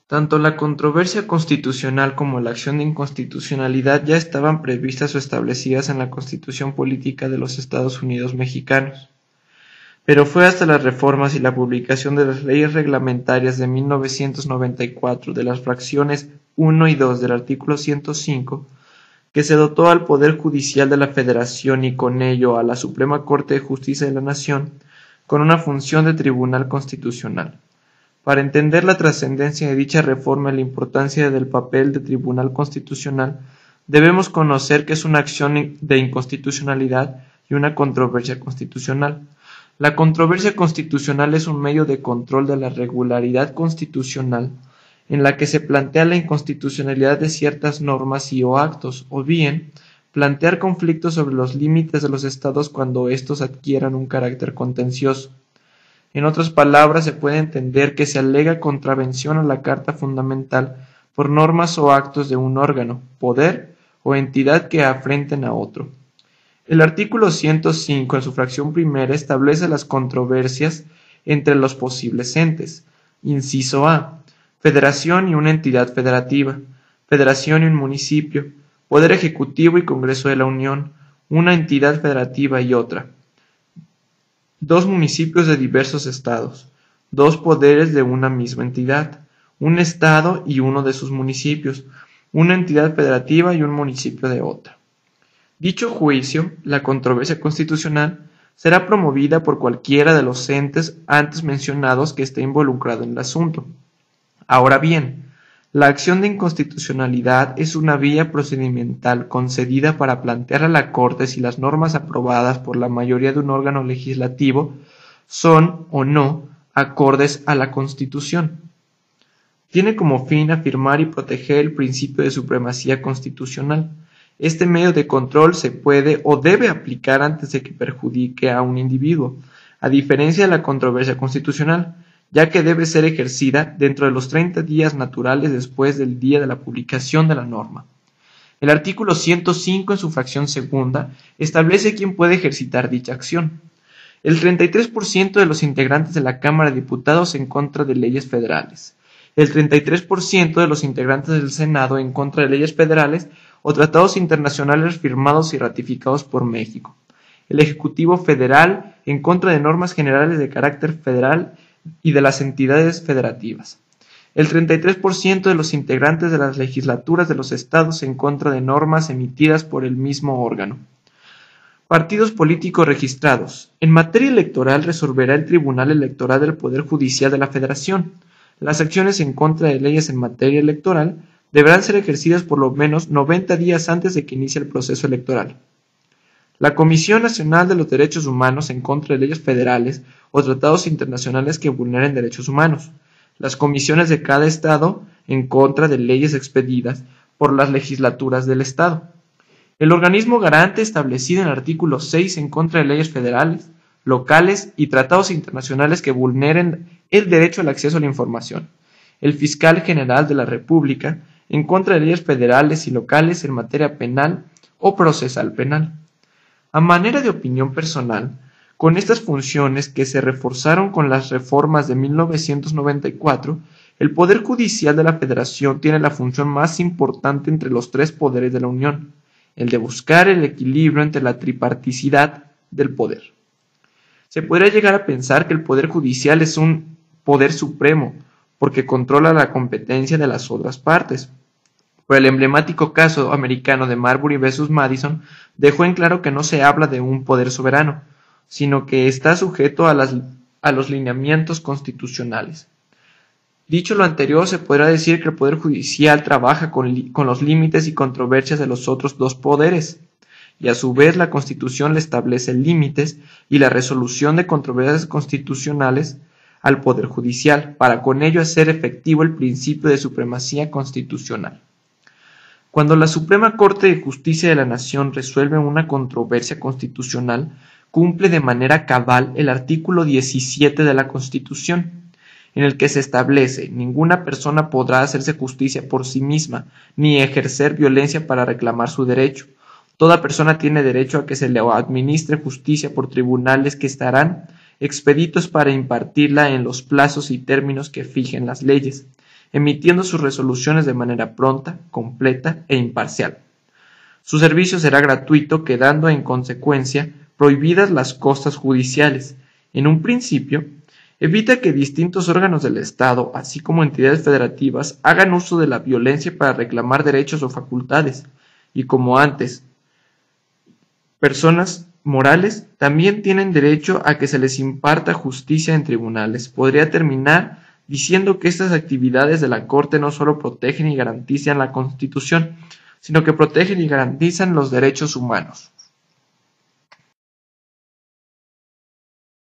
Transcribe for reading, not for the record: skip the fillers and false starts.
Tanto la controversia constitucional como la acción de inconstitucionalidad ya estaban previstas o establecidas en la Constitución Política de los Estados Unidos Mexicanos, pero fue hasta las reformas y la publicación de las leyes reglamentarias de 1994 de las fracciones 1 y 2 del artículo 105 que se dotó al Poder Judicial de la Federación y con ello a la Suprema Corte de Justicia de la Nación con una función de tribunal constitucional. Para entender la trascendencia de dicha reforma y la importancia del papel de tribunal constitucional, debemos conocer que es una acción de inconstitucionalidad y una controversia constitucional. La controversia constitucional es un medio de control de la regularidad constitucional en la que se plantea la inconstitucionalidad de ciertas normas y o actos, o bien plantear conflictos sobre los límites de los estados cuando estos adquieran un carácter contencioso. En otras palabras, se puede entender que se alega contravención a la Carta Fundamental por normas o actos de un órgano, poder o entidad que afrenten a otro. El artículo 105, en su fracción primera, establece las controversias entre los posibles entes. Inciso A. Federación y una entidad federativa, federación y un municipio, Poder Ejecutivo y Congreso de la Unión, una entidad federativa y otra. Dos municipios de diversos estados, dos poderes de una misma entidad, un estado y uno de sus municipios, una entidad federativa y un municipio de otra. Dicho juicio, la controversia constitucional, será promovida por cualquiera de los entes antes mencionados que esté involucrado en el asunto. Ahora bien, la acción de inconstitucionalidad es una vía procedimental concedida para plantear a la Corte si las normas aprobadas por la mayoría de un órgano legislativo son o no acordes a la Constitución. Tiene como fin afirmar y proteger el principio de supremacía constitucional. Este medio de control se puede o debe aplicar antes de que perjudique a un individuo, a diferencia de la controversia constitucional, ya que debe ser ejercida dentro de los 30 días naturales después del día de la publicación de la norma. El artículo 105, en su fracción segunda, establece quién puede ejercitar dicha acción. El 33% de los integrantes de la Cámara de Diputados en contra de leyes federales, el 33% de los integrantes del Senado en contra de leyes federales o tratados internacionales firmados y ratificados por México, el Ejecutivo Federal en contra de normas generales de carácter federal y de las entidades federativas, el 33% de los integrantes de las legislaturas de los estados en contra de normas emitidas por el mismo órgano. Partidos políticos registrados. En materia electoral resolverá el Tribunal Electoral del Poder Judicial de la Federación. Las acciones en contra de leyes en materia electoral deberán ser ejercidas por lo menos 90 días antes de que inicie el proceso electoral. La Comisión Nacional de los Derechos Humanos en contra de leyes federales o tratados internacionales que vulneren derechos humanos. Las comisiones de cada estado en contra de leyes expedidas por las legislaturas del estado. El organismo garante establecido en el artículo 6 en contra de leyes federales, locales y tratados internacionales que vulneren el derecho al acceso a la información. El fiscal general de la República en contra de leyes federales y locales en materia penal o procesal penal. A manera de opinión personal, con estas funciones que se reforzaron con las reformas de 1994, el Poder Judicial de la Federación tiene la función más importante entre los tres poderes de la Unión, el de buscar el equilibrio entre la triparticidad del poder. Se podría llegar a pensar que el Poder Judicial es un poder supremo, porque controla la competencia de las otras partes. Pero el emblemático caso americano de Marbury vs. Madison dejó en claro que no se habla de un poder soberano, sino que está sujeto a los lineamientos constitucionales. Dicho lo anterior, se podrá decir que el Poder Judicial trabaja con los límites y controversias de los otros dos poderes, y a su vez la Constitución le establece límites y la resolución de controversias constitucionales al Poder Judicial, para con ello hacer efectivo el principio de supremacía constitucional. Cuando la Suprema Corte de Justicia de la Nación resuelve una controversia constitucional, cumple de manera cabal el artículo 17 de la Constitución, en el que se establece: ninguna persona podrá hacerse justicia por sí misma, ni ejercer violencia para reclamar su derecho. Toda persona tiene derecho a que se le administre justicia por tribunales que estarán expeditos para impartirla en los plazos y términos que fijen las leyes. emitiendo sus resoluciones de manera pronta, completa e imparcial. Su servicio será gratuito, quedando en consecuencia prohibidas las costas judiciales. En un principio, evita que distintos órganos del Estado, así como entidades federativas, hagan uso de la violencia para reclamar derechos o facultades, y como antes, personas morales también tienen derecho a que se les imparta justicia en tribunales. Podría terminar diciendo que estas actividades de la Corte no solo protegen y garantizan la Constitución, sino que protegen y garantizan los derechos humanos.